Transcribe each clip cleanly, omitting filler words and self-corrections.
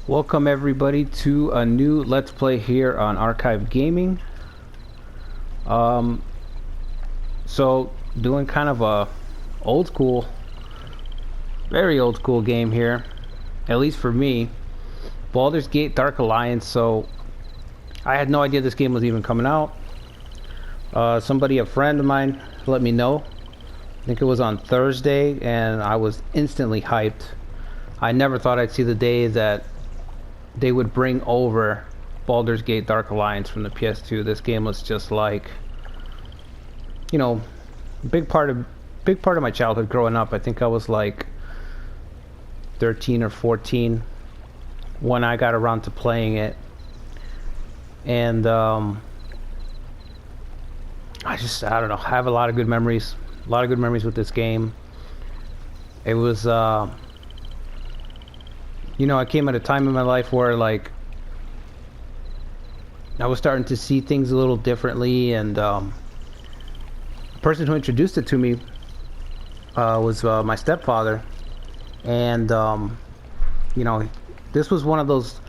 Welcome everybody to a new Let's Play here on Archive Gaming. So doing kind of a old school, very old school game here, at least for me. Baldur's Gate Dark Alliance. So I had no idea this game was even coming out. A friend of mine let me know. I think it was on Thursday, and I was instantly hyped. I never thought I'd see the day that they would bring over Baldur's Gate Dark Alliance from the PS2. This game was just like, you know, big part of my childhood growing up. I think I was like 13 or 14 when I got around to playing it, and I don't know, I have a lot of good memories with this game. It was I came at a time in my life where, like, I was starting to see things a little differently, and the person who introduced it to me was my stepfather. And this was one of those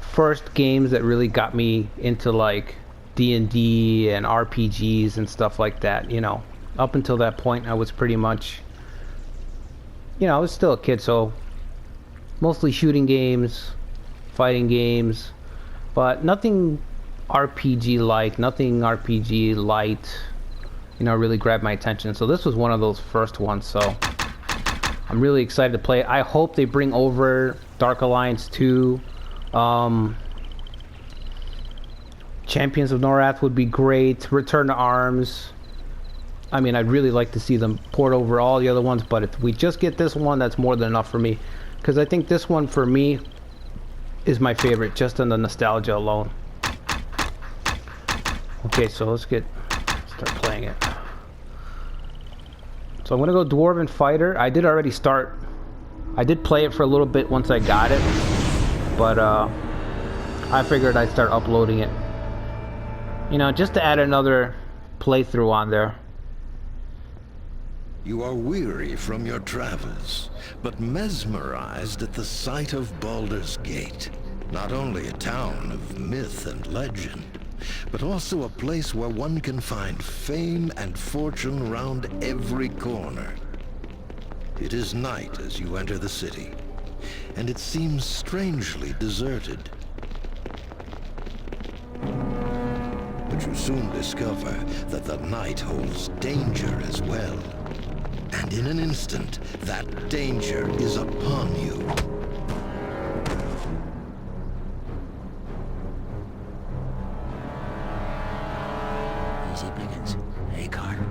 first games that really got me into, like, D&D and RPGs and stuff like that. Up until that point, I was pretty much, I was still a kid, so mostly shooting games, fighting games, but nothing RPG-like, nothing RPG light, really grabbed my attention. So this was one of those first ones, so I'm really excited to play it. I hope they bring over Dark Alliance 2. Champions of Norath would be great. Return to Arms. I mean, I'd really like to see them port over all the other ones, but if we just get this one, that's more than enough for me. Because I think this one, for me, is my favorite, just on the nostalgia alone. Okay, so let's start playing it. So I'm going to go Dwarven Fighter. I did play it for a little bit once I got it. But I figured I'd start uploading it. Just to add another playthrough on there. You are weary from your travels, but mesmerized at the sight of Baldur's Gate. Not only a town of myth and legend, but also a place where one can find fame and fortune round every corner. It is night as you enter the city, and it seems strangely deserted. But you soon discover that the night holds danger as well. And in an instant, that danger is upon you. Easy pickings. Hey, Carter.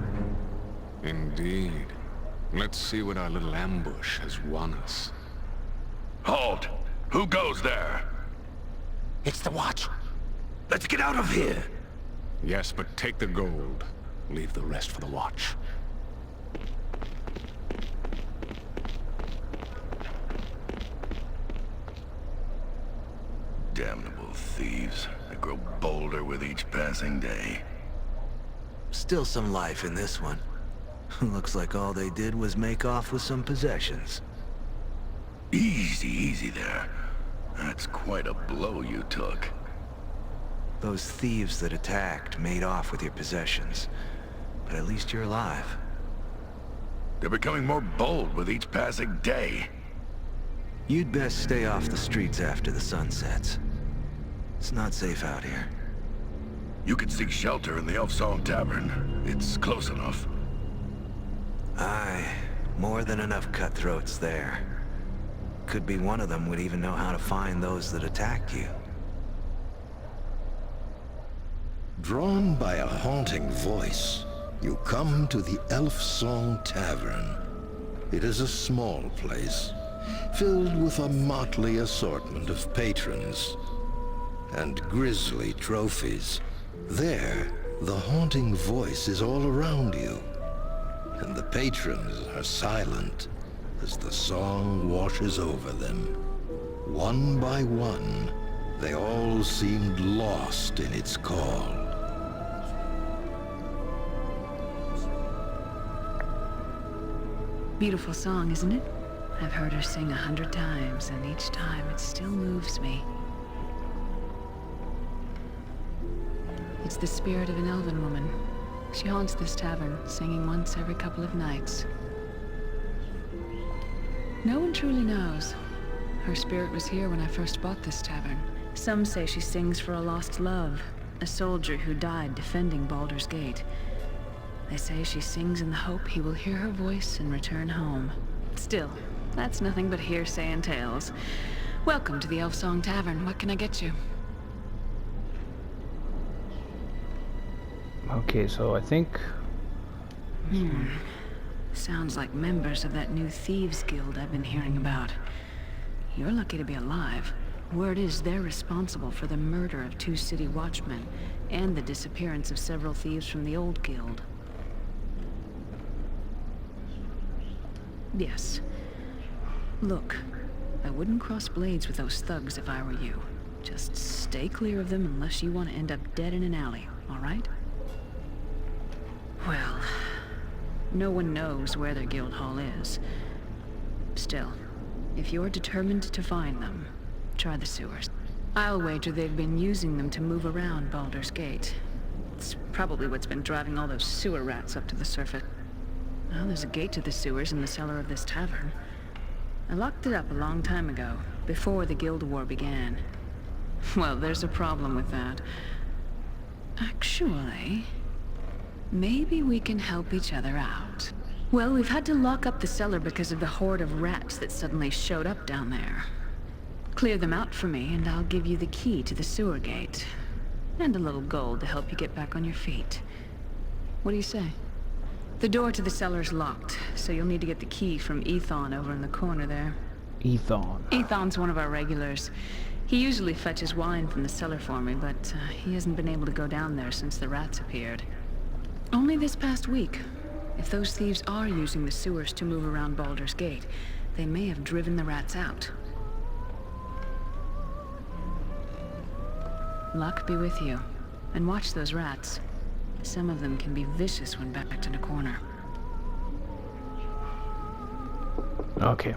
Indeed. Let's see what our little ambush has won us. Halt! Who goes there? It's the watch. Let's get out of here! Yes, but take the gold. Leave the rest for the watch. Damnable thieves that grow bolder with each passing day. Still some life in this one. Looks like all they did was make off with some possessions. Easy there. That's quite a blow you took. Those thieves that attacked made off with your possessions. But at least you're alive. They're becoming more bold with each passing day. You'd best stay off the streets after the sun sets. It's not safe out here. You could seek shelter in the Elfsong Tavern. It's close enough. Aye, more than enough cutthroats there. Could be one of them would even know how to find those that attacked you. Drawn by a haunting voice, you come to the Elfsong Tavern. It is a small place, filled with a motley assortment of patrons and grisly trophies. There, the haunting voice is all around you, and the patrons are silent as the song washes over them. One by one, they all seemed lost in its call. Beautiful song, isn't it? I've heard her sing 100 times, and each time it still moves me. It's the spirit of an elven woman. She haunts this tavern, singing once every couple of nights. No one truly knows. Her spirit was here when I first bought this tavern. Some say she sings for a lost love, a soldier who died defending Baldur's Gate. They say she sings in the hope he will hear her voice and return home. Still, that's nothing but hearsay and tales. Welcome to the Elfsong Tavern. What can I get you? Okay, so I think... Sounds like members of that new thieves guild I've been hearing about. You're lucky to be alive. Word is they're responsible for the murder of 2 city watchmen and the disappearance of several thieves from the old guild. Yes. Look, I wouldn't cross blades with those thugs if I were you. Just stay clear of them unless you want to end up dead in an alley, all right? Well, no one knows where their guild hall is. Still, if you're determined to find them, try the sewers. I'll wager they've been using them to move around Baldur's Gate. It's probably what's been driving all those sewer rats up to the surface. Well, there's a gate to the sewers in the cellar of this tavern. I locked it up a long time ago, before the Guild War began. Well, there's a problem with that. Actually, maybe we can help each other out. Well, we've had to lock up the cellar because of the horde of rats that suddenly showed up down there. Clear them out for me, and I'll give you the key to the sewer gate. And a little gold to help you get back on your feet. What do you say? The door to the cellar's locked, so you'll need to get the key from Ethon over in the corner there. Ethon. Ethon's one of our regulars. He usually fetches wine from the cellar for me, but he hasn't been able to go down there since the rats appeared. Only this past week. If those thieves are using the sewers to move around Baldur's Gate, they may have driven the rats out. Luck be with you. And watch those rats. Some of them can be vicious when backed in a corner. Okay.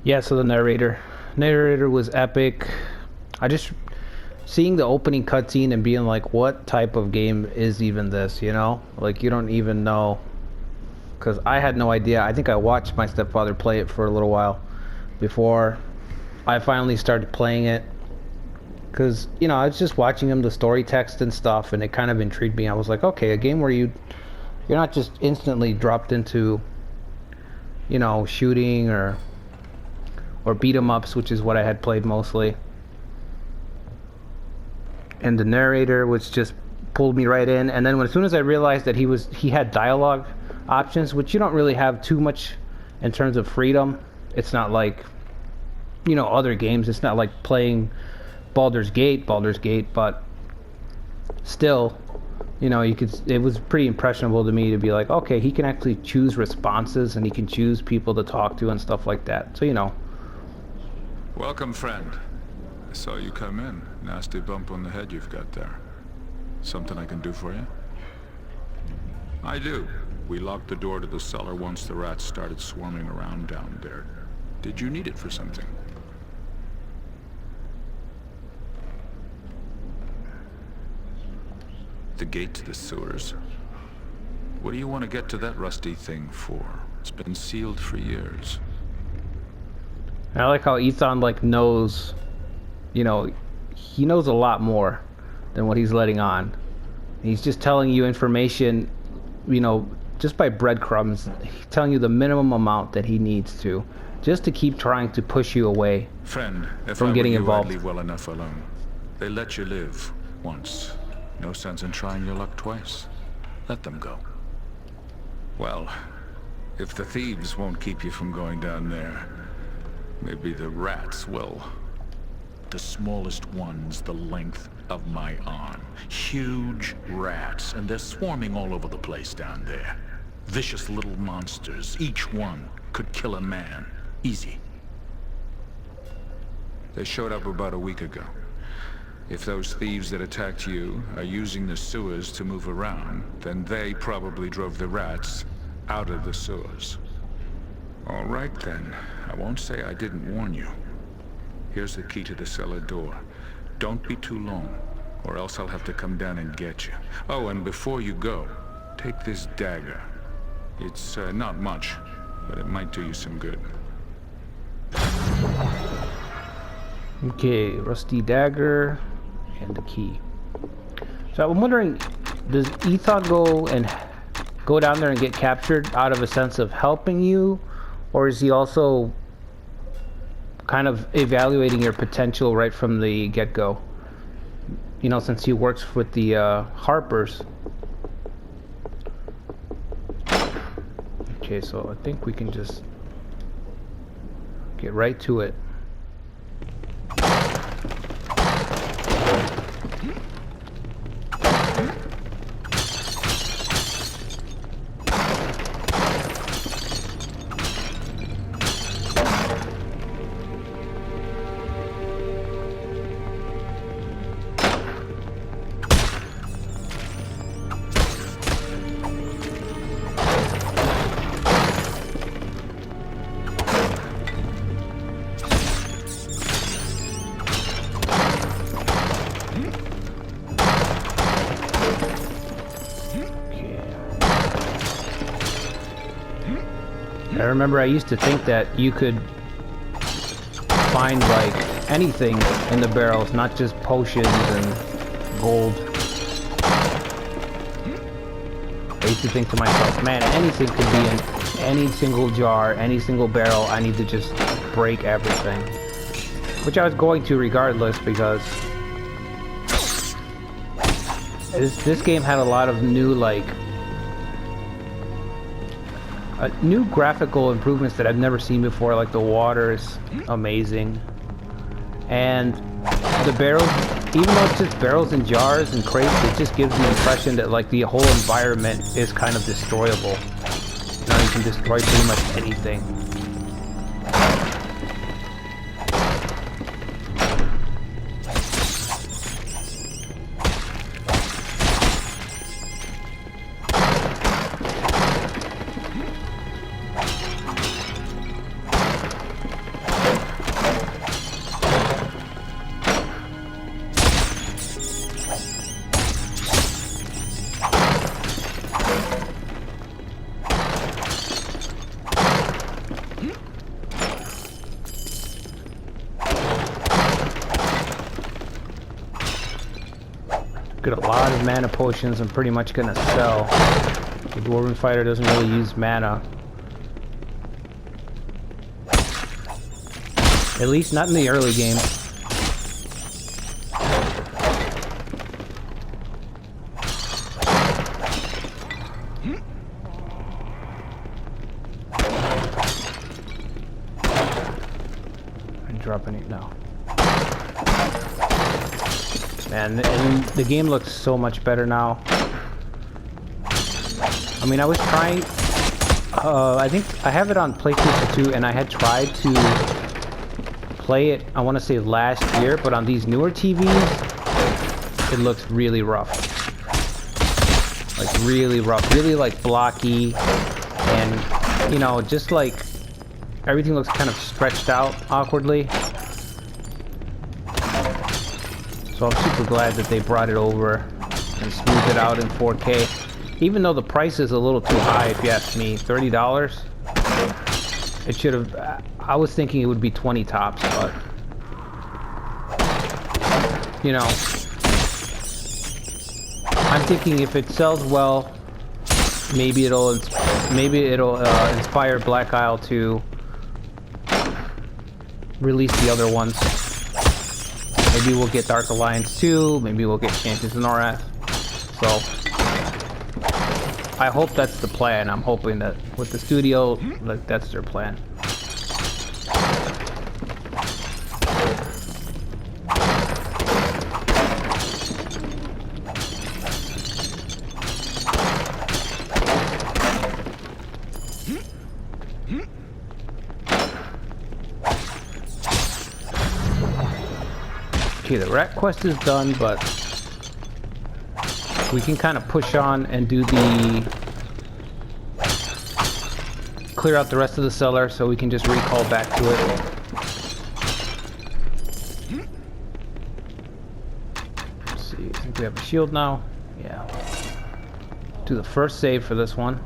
Yeah, so the narrator was epic. I just seeing the opening cutscene and being like, what type of game is even this, you know? Like, you don't even know. Because I had no idea. I think I watched my stepfather play it for a little while before I finally started playing it. Because, you know, I was just watching him, the story text and stuff, and it kind of intrigued me. I was like, okay, a game where you're not just instantly dropped into, you know, shooting or beat 'em ups, which is what I had played mostly. And the narrator was just pulled me right in. And then as soon as I realized that he had dialogue options, which you don't really have too much in terms of freedom. It's not like, you know, other games. It's not like playing Baldur's Gate, but still, you know, it was pretty impressionable to me to be like, okay, he can actually choose responses and he can choose people to talk to and stuff like that. So, you know. Welcome, friend. I saw you come in. Nasty bump on the head you've got there. Something I can do for you? I do. We locked the door to the cellar once the rats started swarming around down there. Did you need it for something? The gate to the sewers. What do you want to get to that rusty thing for? It's been sealed for years. I like how Ethon, like, knows, you know, he knows a lot more than what he's letting on. He's just telling you information, you know, just by breadcrumbs. He's telling you the minimum amount that he needs to, just to keep trying to push you away Friend, if from I getting were you, involved. I'd leave well enough alone. They let you live once. No sense in trying your luck twice. Let them go. Well, if the thieves won't keep you from going down there, maybe the rats will. The smallest ones the length of my arm. Huge rats, and they're swarming all over the place down there. Vicious little monsters. Each one could kill a man. Easy. They showed up about a week ago. If those thieves that attacked you are using the sewers to move around, then they probably drove the rats out of the sewers. All right then. I won't say I didn't warn you. Here's the key to the cellar door. Don't be too long, or else I'll have to come down and get you. Oh, and before you go, take this dagger. It's not much, but it might do you some good. Okay, rusty dagger and the key. So I'm wondering, does Ethan go down there and get captured out of a sense of helping you, or is he also kind of evaluating your potential right from the get-go? You know, since he works with the Harpers. Okay, so I think we can just get right to it. I remember I used to think that you could find like anything in the barrels, not just potions and gold. I used to think to myself, man, anything could be in any single jar, any single barrel. I need to just break everything. Which I was going to regardless, because this game had a lot of new new graphical improvements that I've never seen before. Like the water is amazing, and the barrels, even though it's just barrels and jars and crates, it just gives the impression that like the whole environment is kind of destroyable. You know, you can destroy pretty much anything. Got a lot of mana potions I'm pretty much gonna sell. The Dwarven Fighter doesn't really use mana. At least not in the early game. I'm dropping it now. And the game looks so much better now. I mean, I was trying, I think I have it on PlayStation 2, and I had tried to play it, I want to say last year, but on these newer TVs, it looks really rough. Like really rough, really like blocky, and you know, just like everything looks kind of stretched out awkwardly. So I'm super glad that they brought it over and smoothed it out in 4K. Even though the price is a little too high, if you ask me, $30. It should have, I was thinking it would be 20 tops, but you know, I'm thinking if it sells well, maybe it'll inspire Black Isle to release the other ones. Maybe we'll get Dark Alliance 2, maybe we'll get Champions of Norath. So I hope that's the plan. I'm hoping that with the studio, like, that's their plan. Okay, the rat quest is done, but we can kind of push on and do the clear out the rest of the cellar so we can just recall back to it. Let's see, I think we have a shield now. Yeah. Do the first save for this one.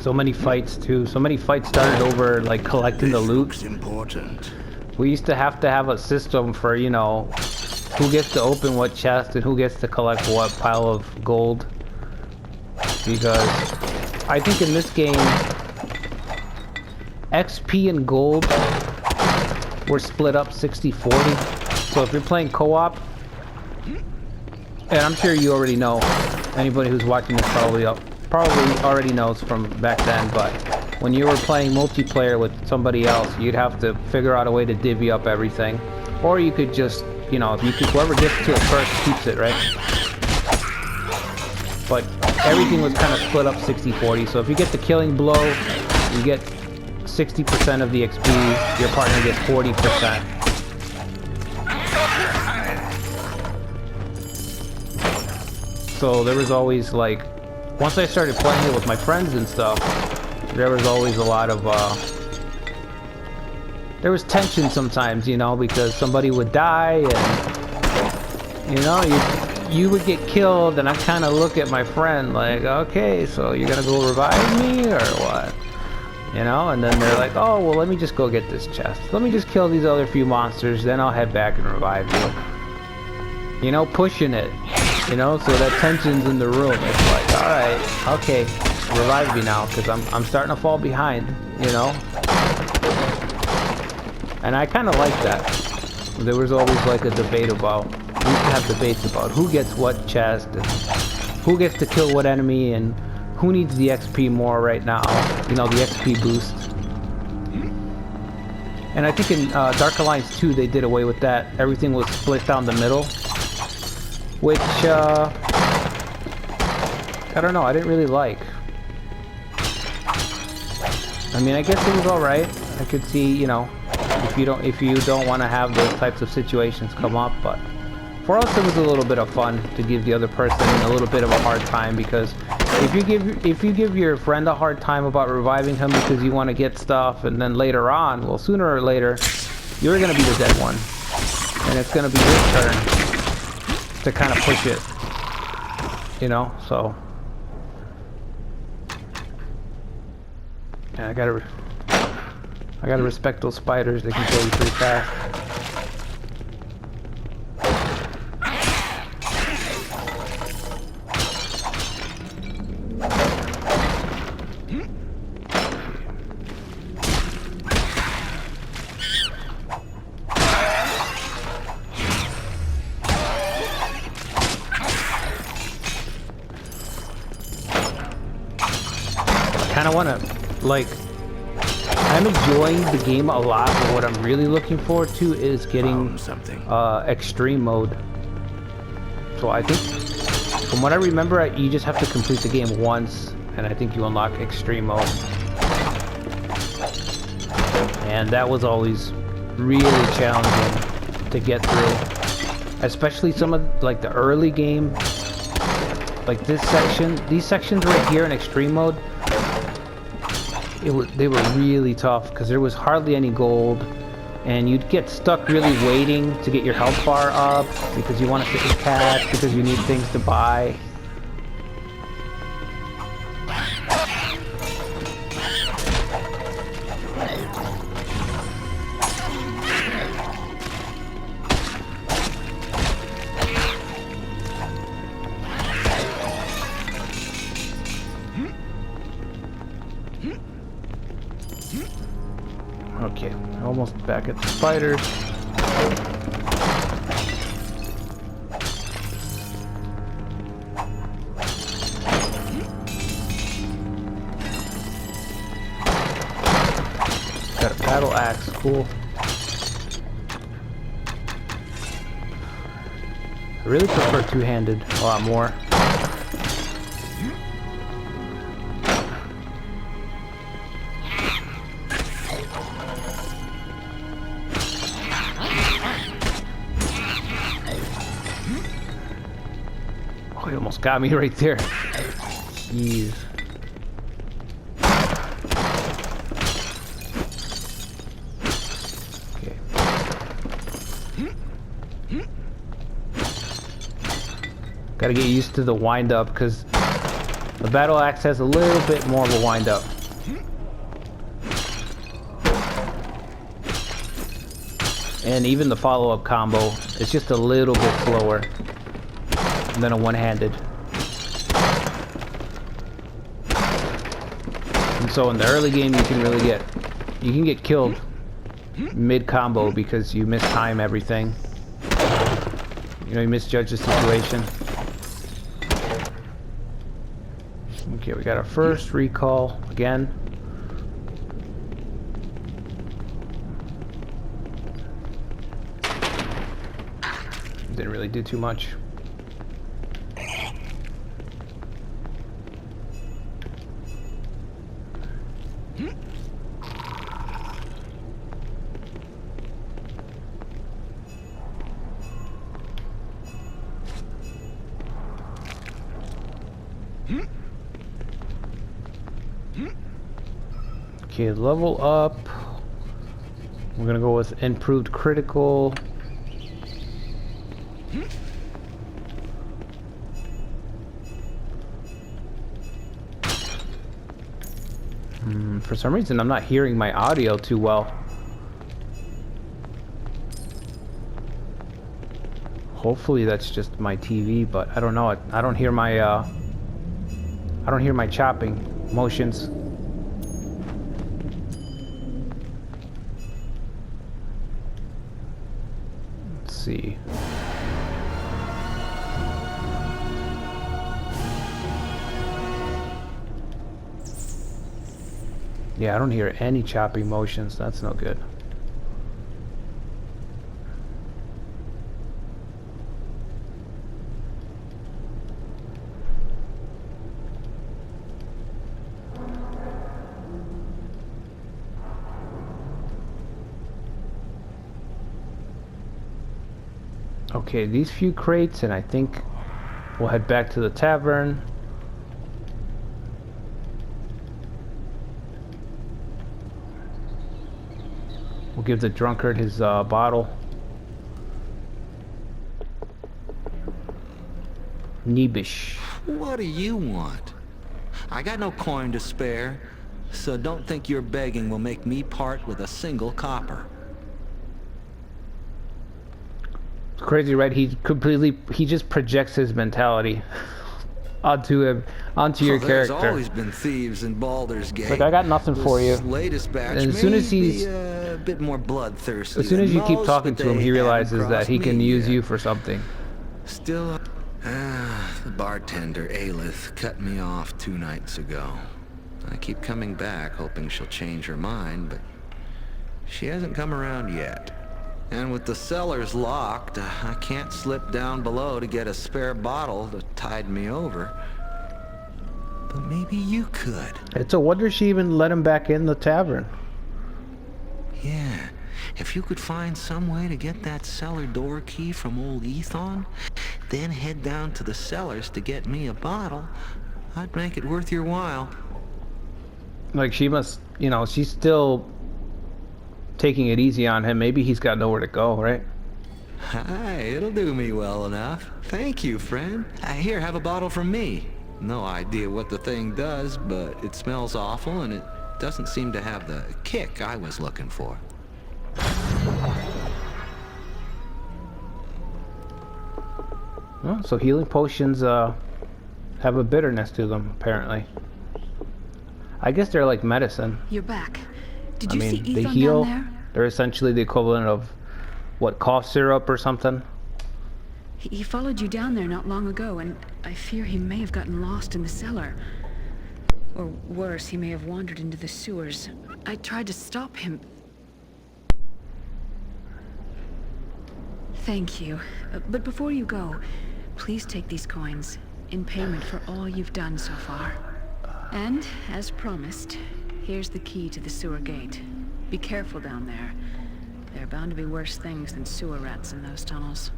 So many fights too. So many fights started over like collecting the loot. Looks important. We used to have a system for, you know, who gets to open what chest and who gets to collect what pile of gold. Because I think in this game, XP and gold were split up 60-40. So if you're playing co-op, and I'm sure you already know, anybody who's watching this probably already knows from back then, but when you were playing multiplayer with somebody else, you'd have to figure out a way to divvy up everything. Or you could just, you know, whoever gets to it first keeps it, right? But everything was kind of split up 60-40, so if you get the killing blow, you get 60% of the XP, your partner gets 40%. So there was always like, once I started playing it with my friends and stuff, there was always a lot of, there was tension sometimes, you know, because somebody would die and, you know, you would get killed and I'd kind of look at my friend like, okay, so you're going to go revive me or what? You know, and then they're like, oh, well, let me just go get this chest. Let me just kill these other few monsters, then I'll head back and revive you. You know, pushing it. You know, so that tension's in the room. It's like, alright, okay, revive me now, because I'm starting to fall behind, you know? And I kind of like that. There was always like a debate about, we used to have debates about who gets what chest, and who gets to kill what enemy, and who needs the XP more right now, you know, the XP boost. And I think in Dark Alliance 2 they did away with that. Everything was split down the middle. Which, I don't know, I didn't really like. I mean, I guess it was alright. I could see, you know, if you don't want to have those types of situations come up, but for us it was a little bit of fun to give the other person a little bit of a hard time, because if you give your friend a hard time about reviving him because you want to get stuff, and then later on, well, sooner or later, you're gonna be the dead one, and it's gonna be your turn to kind of push it, you know, so yeah, I gotta respect those spiders. They can kill you pretty fast. I kind of want to, like, I'm enjoying the game a lot, but what I'm really looking forward to is getting extreme mode. So I think, from what I remember, you just have to complete the game once, and I think you unlock extreme mode. And that was always really challenging to get through, especially some of like the early game, like this section. These sections right here in extreme mode, they were really tough because there was hardly any gold, and you'd get stuck really waiting to get your health bar up because you want to fit your cat, because you need things to buy. Okay, almost back at the spiders. got a battle axe, cool. I really prefer two-handed a lot more. Oh, he almost got me right there. Jeez. Gotta get used to the wind-up, because the battle axe has a little bit more of a wind-up. And even the follow-up combo is just a little bit slower than a one-handed. And so in the early game you can get killed mid-combo because you mistime everything. You know, you misjudge the situation. Okay, we got our first recall again. Didn't really do too much. Okay, level up. We're gonna go with improved critical. For some reason, I'm not hearing my audio too well. Hopefully that's just my TV, but I don't know. I don't hear my chopping motions. Let's see. Yeah, I don't hear any chopping motions. That's no good. Okay, these few crates, and I think we'll head back to the tavern. We'll give the drunkard his bottle. Neebish. What do you want? I got no coin to spare, so don't think your begging will make me part with a single copper. It's crazy, right? He just projects his mentality onto him, onto your character. There's always been thieves in Baldur's Gate. Like, I got nothing for you. Latest batch And as soon as he's a bit more bloodthirsty. as soon as you keep most, talking but to him, they he realizes haven't that crossed he can me use yet. you for something. Still, the bartender, Aelith, cut me off 2 nights ago. I keep coming back, hoping she'll change her mind, but she hasn't come around yet. And with the cellars locked, I can't slip down below to get a spare bottle to tide me over. But maybe you could. It's a wonder she even let him back in the tavern. Yeah, if you could find some way to get that cellar door key from old Ethon, then head down to the cellars to get me a bottle, I'd make it worth your while. Like, she must, you know, she's still taking it easy on him. Maybe he's got nowhere to go, right? Hi, it'll do me well enough. Thank you, friend. Here, have a bottle from me. No idea what the thing does, but it smells awful and it doesn't seem to have the kick I was looking for. Well, so healing potions have a bitterness to them, apparently. I guess they're like medicine. You're back. Did I you mean, see they Ethon heal. down there? They're essentially the equivalent of, what, cough syrup or something? He followed you down there not long ago, and I fear he may have gotten lost in the cellar. Or worse, he may have wandered into the sewers. I tried to stop him, Thank you. But before you go, please take these coins in payment for all you've done so far. And, as promised, here's the key to the sewer gate. Be careful down there. There are bound to be worse things than sewer rats in those tunnels.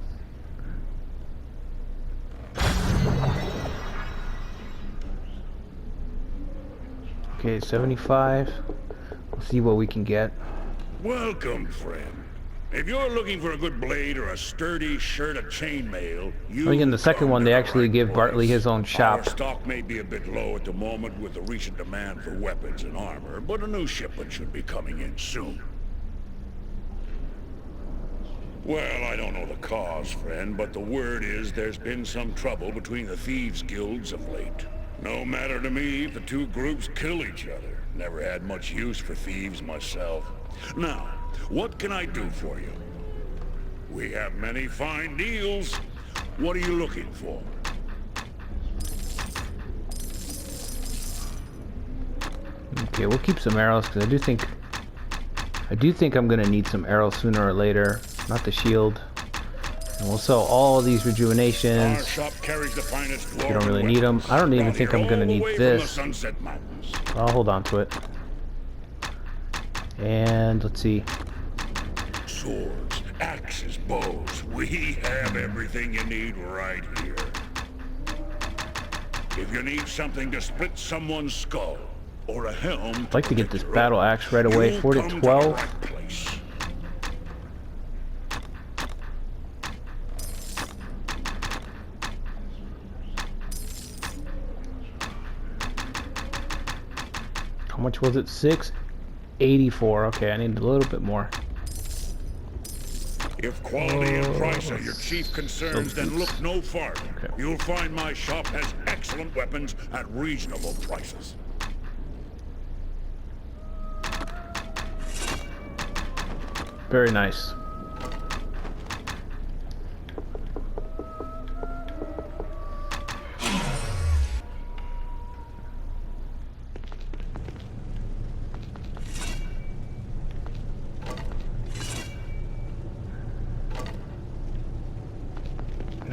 Okay, 75. We'll see what we can get. Welcome, friend. If you're looking for a good blade or a sturdy shirt of chainmail, you I think in the second one they actually give place. Bartley his own Our shop. stock may be a bit low at the moment with the recent demand for weapons and armor, but a new shipment should be coming in soon. Well, I don't know the cause, friend, but the word is there's been some trouble between the thieves' guilds of late. No matter to me if the two groups kill each other. Never had much use for thieves myself. Now, what can I do for you? We have many fine deals. What are you looking for? Okay, we'll keep some arrows because I do think I'm gonna need some arrows sooner or later. Not the shield. And we'll sell all these Our rejuvenations. shop carries the finest You don't really need them. I don't even think I'm gonna need this. Sunset Mountains. I'll hold on to it. And let's see. Swords, axes, bows. We have everything you need right here. If you need something to split someone's skull, or a helm... I'd like to get this battle axe right away. 4 to 12. How much was it? 684. Okay, I need a little bit more. If quality and price are your chief concerns, then look no farther. Okay. You'll find my shop has excellent weapons at reasonable prices. Very nice.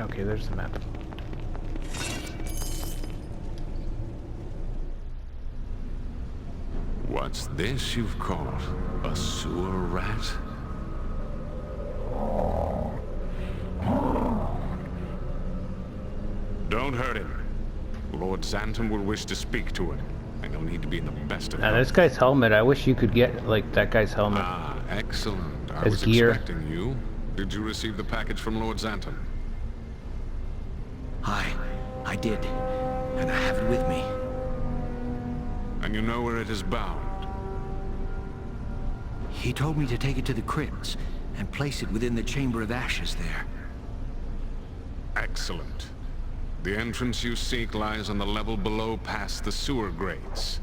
Okay, there's the map. What's this you've caught? A sewer rat? Don't hurt him. Lord Xantum will wish to speak to him, and you'll need to be in the best of Now health. this guy's helmet, I wish you could get like that guy's helmet. Ah, excellent. I As was gear. expecting you. Did you receive the package from Lord Xantum? I did. And I have it with me. And you know where it is bound? He told me to take it to the crypts and place it within the Chamber of Ashes there. Excellent. The entrance you seek lies on the level below past the sewer grates.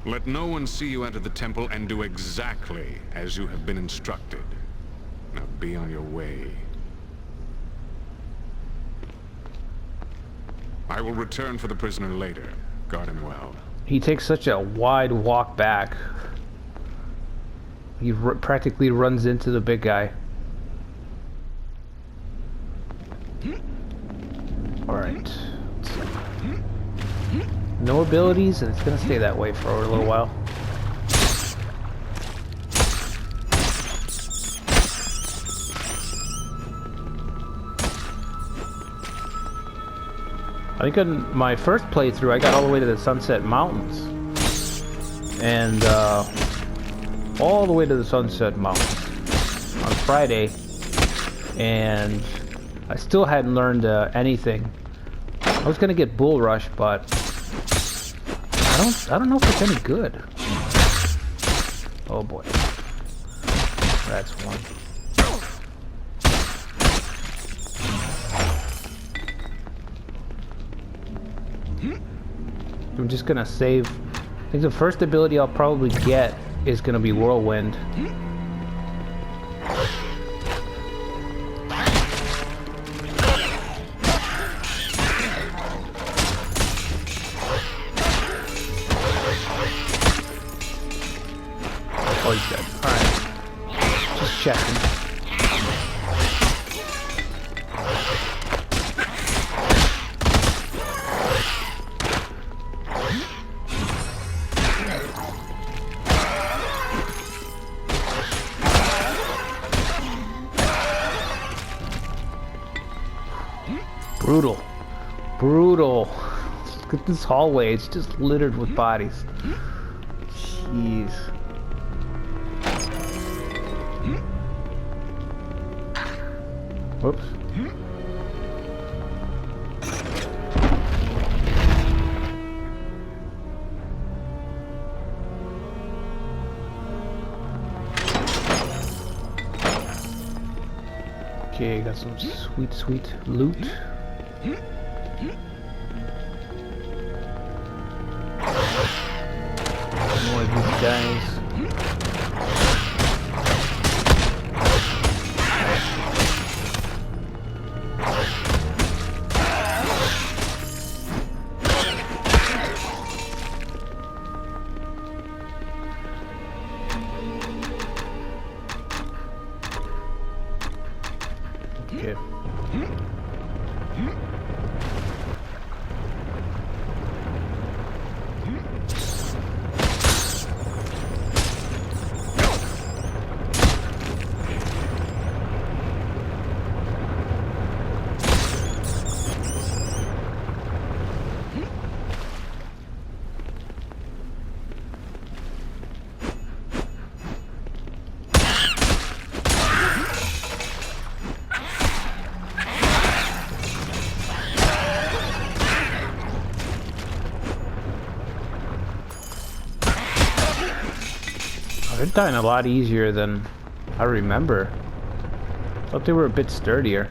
Let no one see you enter the temple and do exactly as you have been instructed. Now be on your way. I will return for the prisoner later. Guard him well. He takes such a wide walk back. He practically runs into the big guy. Alright. No abilities, and it's gonna stay that way for a little while. I think on my first playthrough I got all the way to the Sunset Mountains. And all the way to the Sunset Mountains on Friday. And I still hadn't learned anything. I was gonna get Bull Rush, but I don't know if it's any good. Oh boy. That's one. I'm just gonna save. I think the first ability I'll probably get is gonna be Whirlwind. Oh, he's dead. Alright. Just checking. brutal. Brutal. Look at this hallway. It's just littered with bodies. Jeez. Whoops. Okay, got some sweet, sweet loot. More of these guys. Okay. They're dying a lot easier than I remember. I thought they were a bit sturdier.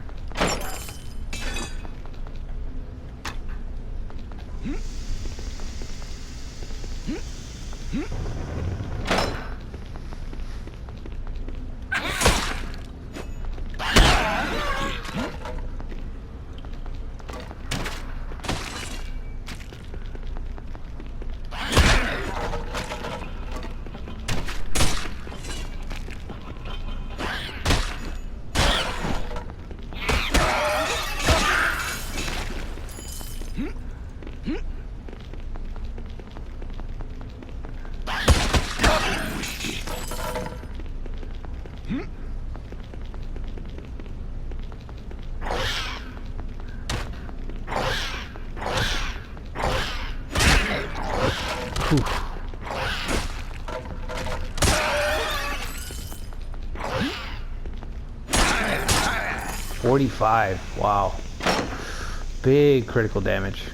Whew. 45. Wow. Big critical damage.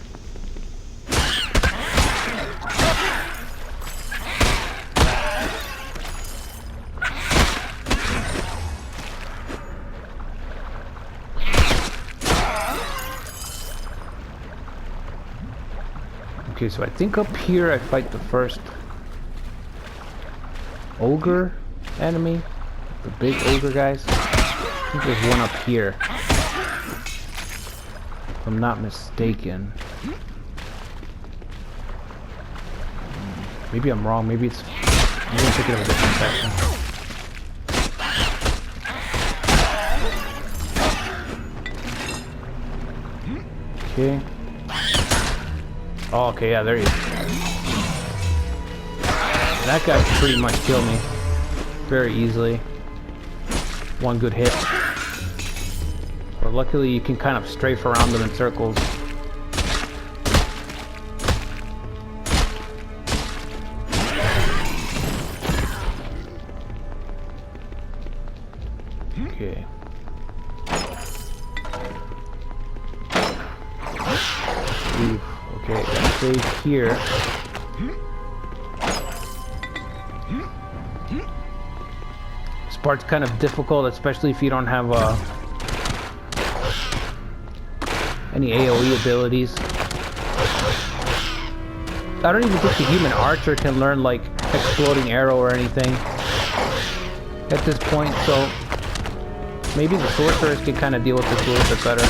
Okay, so I think up here I fight the first ogre enemy, the big ogre guys. I think there's one up here, if I'm not mistaken. Maybe I'm wrong, maybe I'm thinking of a different section. Okay. Oh, okay, yeah, there he is. That guy pretty much killed me very easily. One good hit. But luckily you can kind of strafe around them in circles. Okay. Ooh, okay, gotta save here. This part's kind of difficult, especially if you don't have any AoE abilities. I don't even think the human archer can learn like exploding arrow or anything at this point, so maybe the sorcerers can kind of deal with this a little bit better.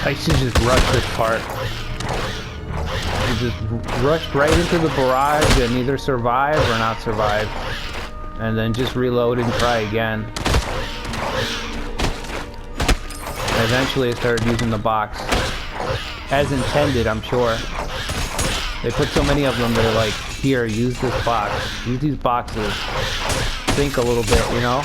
I should just rush this part. You just rush right into the barrage and either survive or not survive. and then just reload and try again. Eventually I started using the box. As intended, I'm sure. They put so many of them, they're like, here, use this box. Use these boxes. Think a little bit, you know?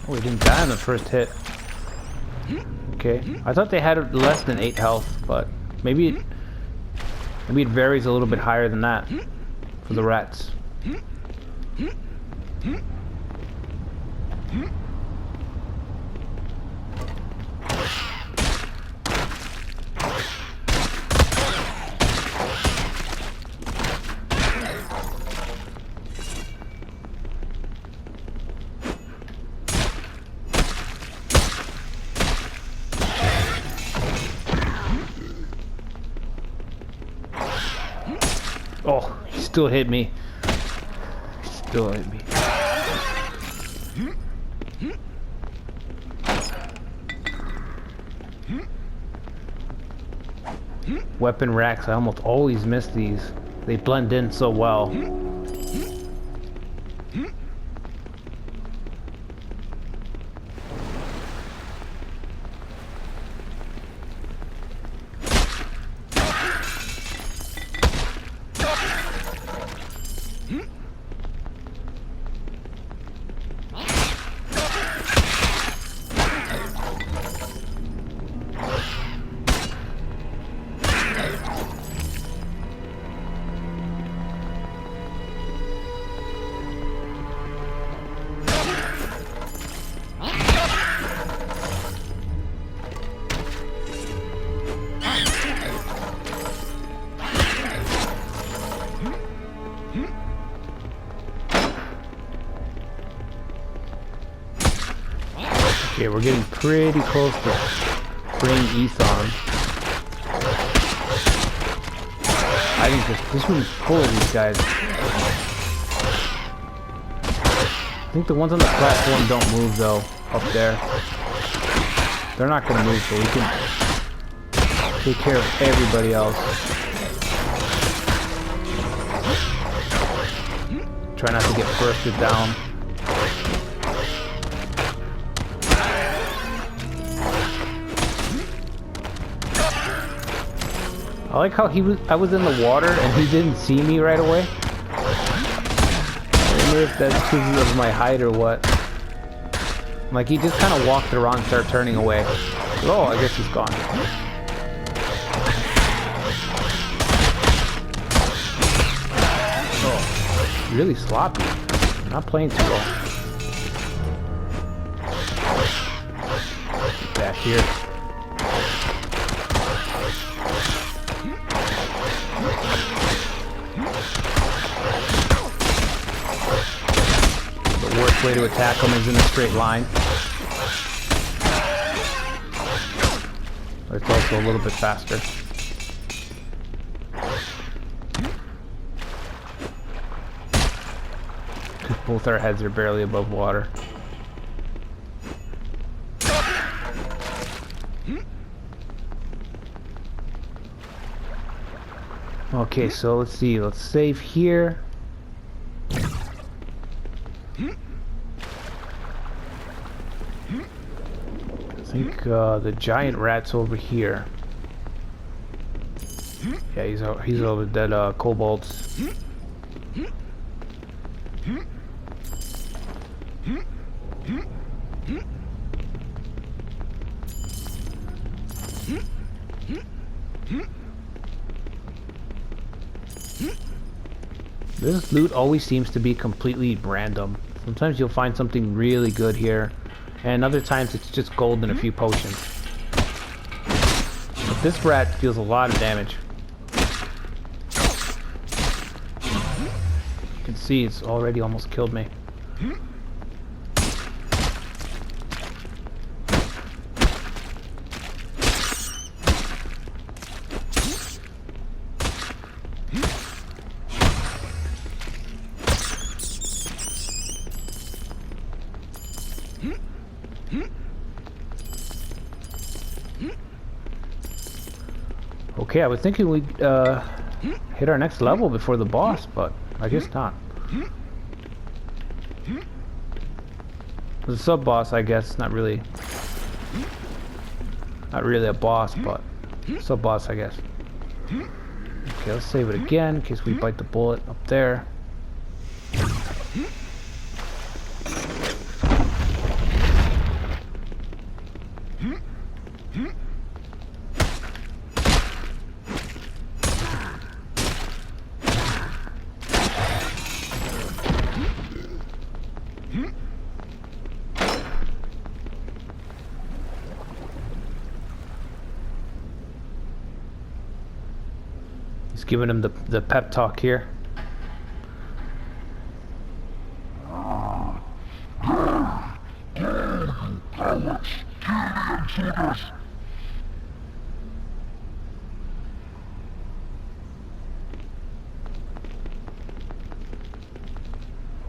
Oh, he didn't die on the first hit. Okay, I thought they had less than 8 health, but maybe it varies a little bit higher than that for the rats. Oh, he still hit me. Still hit me. Weapon racks, I almost always miss these. They blend in so well. Okay, we're getting pretty close to bringing Ethan. I think this room's full of these guys. I think the ones on the platform don't move though, up there. They're not gonna move, so we can take care of everybody else. Try not to get bursted down. I like how I was in the water and he didn't see me right away. I wonder if that's because of my height or what. Like he just kind of walked around and started turning away. Oh, I guess he's gone. Oh, really sloppy. Not playing too well. Get back here. Way to attack them is in a straight line. It's also a little bit faster. Both our heads are barely above water. Okay, so let's see. Let's save here. I think the giant rat's over here. Yeah, he's over dead kobolds. This loot always seems to be completely random. Sometimes you'll find something really good here, and other times it's just gold and a few potions. But this rat deals a lot of damage. You can see it's already almost killed me. Okay, I was thinking we'd hit our next level before the boss, but I guess not. The sub-boss, I guess, not really a boss, but sub-boss, I guess. Okay, let's save it again in case we bite the bullet up there. He's giving him the pep talk here.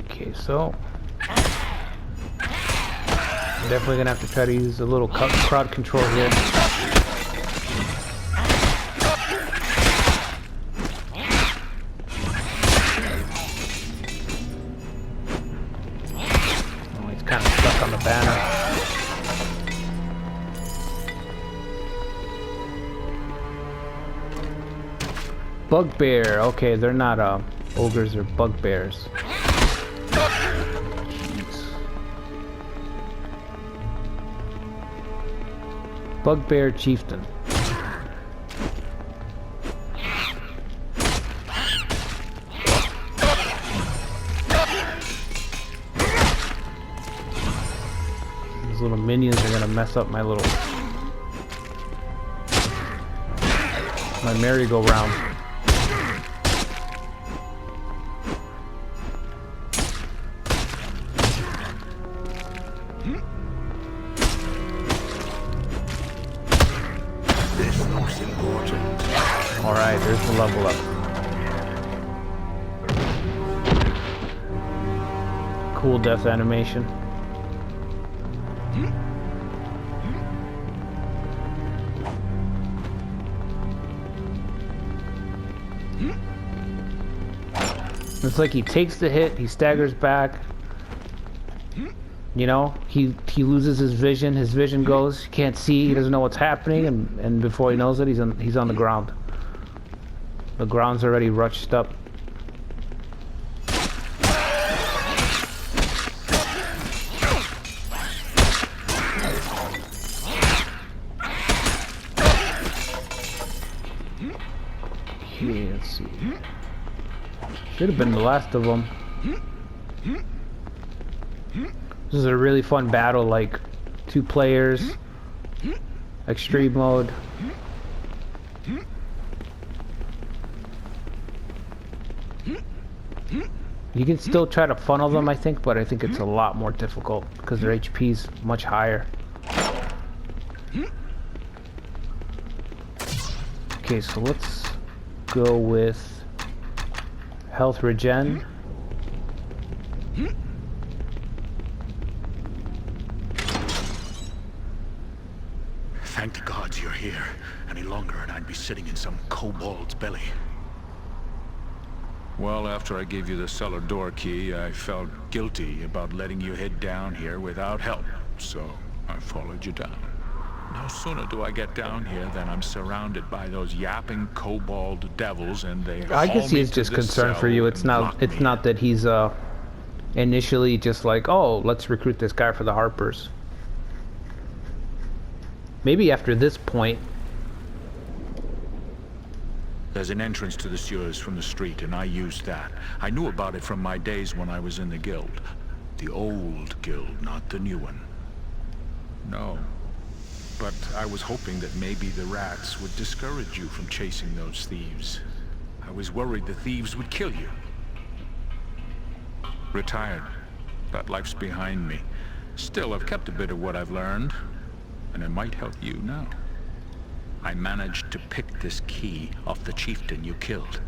Okay, so I'm definitely gonna have to try to use a little crowd control here. Oh, he's kind of stuck on the banner. Bugbear. Okay, they're not ogres, they're bugbears. Bugbear chieftain. These little minions are gonna mess up my merry-go-round. Alright, there's the level up. Cool death animation. It's like he takes the hit, he staggers back. You know, he loses his vision goes, he can't see, he doesn't know what's happening, and before he knows it, he's on the ground. The ground's already rushed up. Okay, let's see. Should have been the last of them. This is a really fun battle, like 2 players, extreme mode. You can still try to funnel them, I think, but I think it's a lot more difficult because their HP's much higher. Okay, so let's go with health regen. Thank the gods you're here. Any longer and I'd be sitting in some kobold's belly. Well, after I gave you the cellar door key, I felt guilty about letting you head down here without help, so I followed you down. No sooner do I get down here than I'm surrounded by those yapping kobold devils, and they I guess he's just concerned for you. It's not that he's initially just like, oh, let's recruit this guy for the Harpers. Maybe after this point. There's an entrance to the sewers from the street, and I used that. I knew about it from my days when I was in the guild. The old guild, not the new one. No. But I was hoping that maybe the rats would discourage you from chasing those thieves. I was worried the thieves would kill you. Retired. That life's behind me. Still, I've kept a bit of what I've learned, and it might help you now. I managed to pick this key off the chieftain you killed.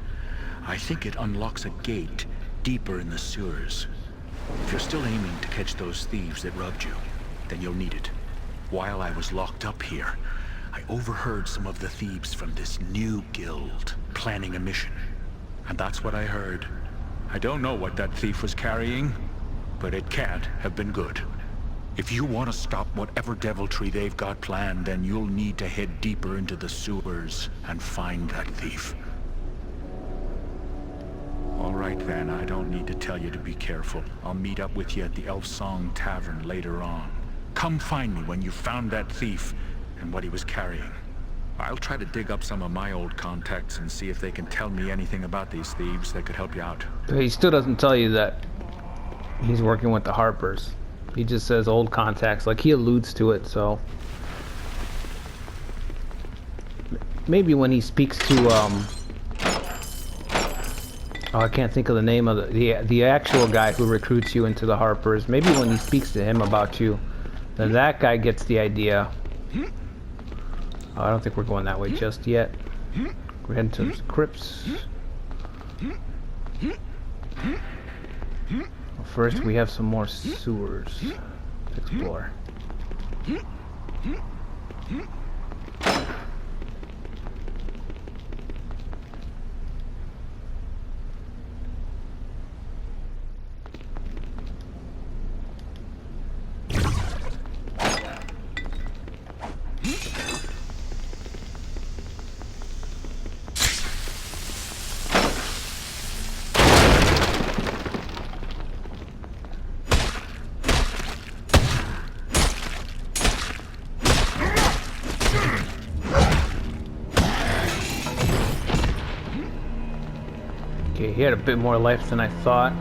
I think it unlocks a gate deeper in the sewers. If you're still aiming to catch those thieves that robbed you, then you'll need it. While I was locked up here, I overheard some of the thieves from this new guild planning a mission. And that's what I heard. I don't know what that thief was carrying, but it can't have been good. If you want to stop whatever deviltry they've got planned, then you'll need to head deeper into the sewers and find that thief. All right then, I don't need to tell you to be careful. I'll meet up with you at the Elf Song Tavern later on. Come find me when you've found that thief and what he was carrying. I'll try to dig up some of my old contacts and see if they can tell me anything about these thieves that could help you out. But he still doesn't tell you that he's working with the Harpers. He just says old contacts, like he alludes to it, so maybe when he speaks to oh, I can't think of the name of the actual guy who recruits you into the Harpers. Maybe when he speaks to him about you, then that guy gets the idea. Oh, I don't think we're going that way just yet. We're heading to the crypts. First, we have some more sewers to explore. Okay, he had a bit more life than I thought.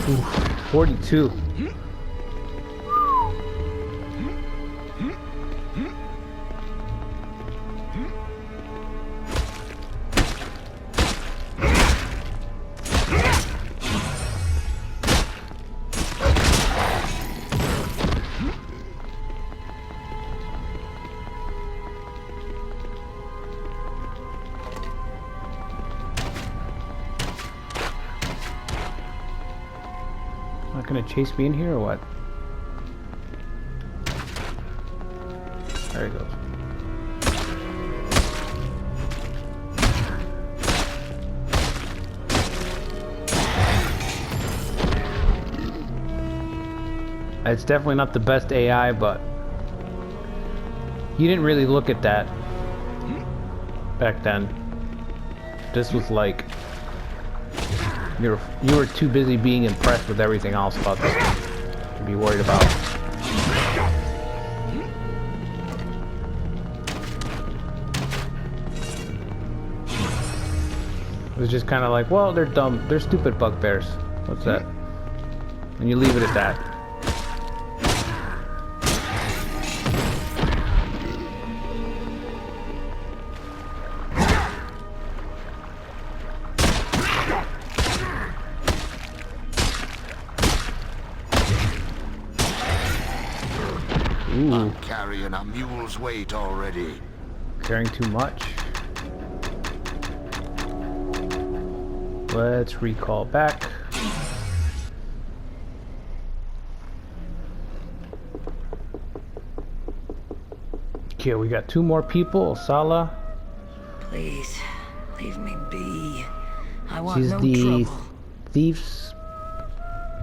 Ooh, 42. Not gonna chase me in here or what? There he goes. It's definitely not the best AI, but you didn't really look at that back then. This was like you were too busy being impressed with everything else about this to be worried about. It was just kind of like, well, they're dumb, they're stupid bugbears. What's that? And you leave it at that. I'm carrying a mule's weight already. Carrying too much. Let's recall back. Okay, we got 2 more people. Sala. Please, leave me be. I want She's no the trouble. thief's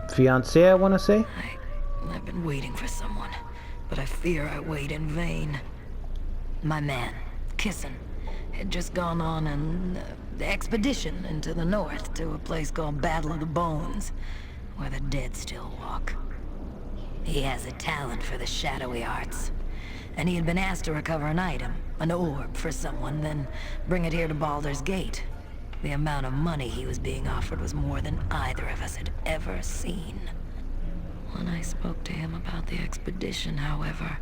fiancé, I want to say. I've been waiting for someone, but I fear I wait in vain. My man, Kissin. had just gone on an expedition into the north to a place called Battle of the Bones, where the dead still walk. He has a talent for the shadowy arts, and he had been asked to recover an item, an orb for someone, then bring it here to Baldur's Gate. The amount of money he was being offered was more than either of us had ever seen. When I spoke to him about the expedition, however,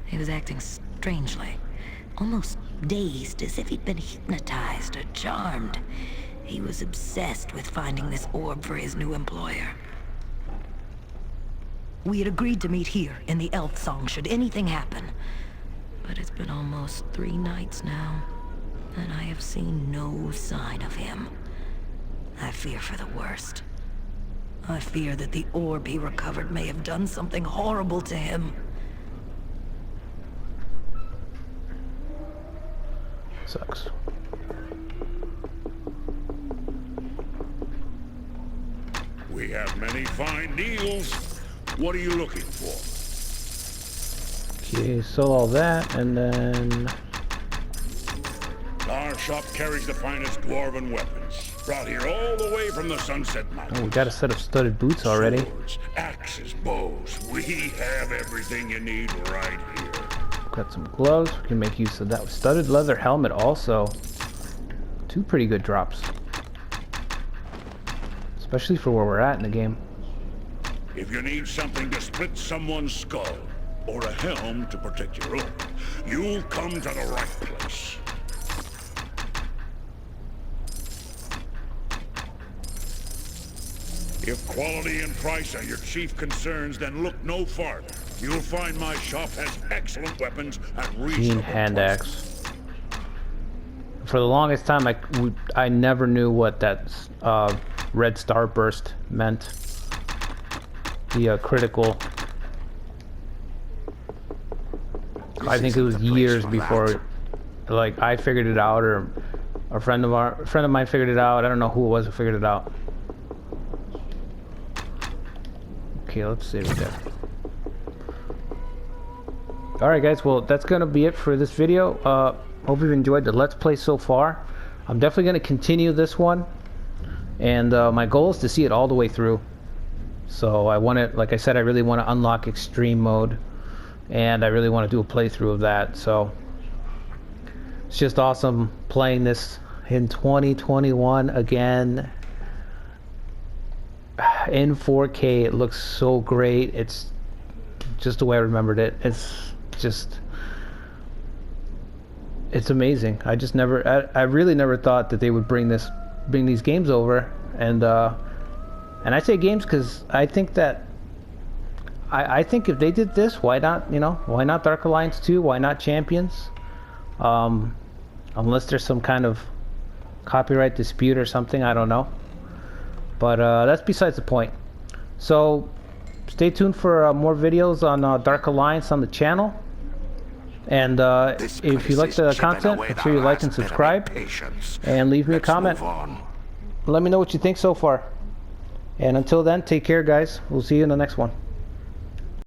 he was acting strangely, almost dazed, as if he'd been hypnotized or charmed. He was obsessed with finding this orb for his new employer. We had agreed to meet here in the Elf Song should anything happen. But it's been almost 3 nights now, and I have seen no sign of him. I fear for the worst. I fear that the orb he recovered may have done something horrible to him. Sucks. We have many fine deals. What are you looking for? Okay, sell all that, and then... Our shop carries the finest dwarven weapons, brought here all the way from the Sunset Mountains. Oh, we got a set of studded boots already. Swords, axes, bows. We have everything you need right here. Got some gloves. We can make use of that. Studded leather helmet also. 2 pretty good drops. Especially for where we're at in the game. If you need something to split someone's skull, or a helm to protect your own, you'll come to the right place. If quality and price are your chief concerns, then look no farther. You'll find my shop has excellent weapons at reasonable hand prices. axe. For the longest time, I never knew what that red starburst meant. The critical. I think it was years before, like, I figured it out, or a friend of mine figured it out. I don't know who it was who figured it out. Okay, let's save it there. Alright guys, well that's gonna be it for this video. Hope you've enjoyed the Let's Play so far. I'm definitely gonna continue this one, and my goal is to see it all the way through. So I want to, like I said, I really want to unlock extreme mode, and I really want to do a playthrough of that. So it's just awesome playing this in 2021 again in 4K. It looks so great. It's just the way I remembered it. It's amazing. I really never thought that they would bring these games over, and I say games because I think that I think if they did this, why not, why not Dark Alliance 2? Why not Champions? Unless there's some kind of copyright dispute or something, I don't know. But that's besides the point. So stay tuned for more videos on Dark Alliance on the channel. And if you like the content, make sure you like and subscribe. And leave me a comment. Let me know what you think so far. And until then, take care, guys. We'll see you in the next one.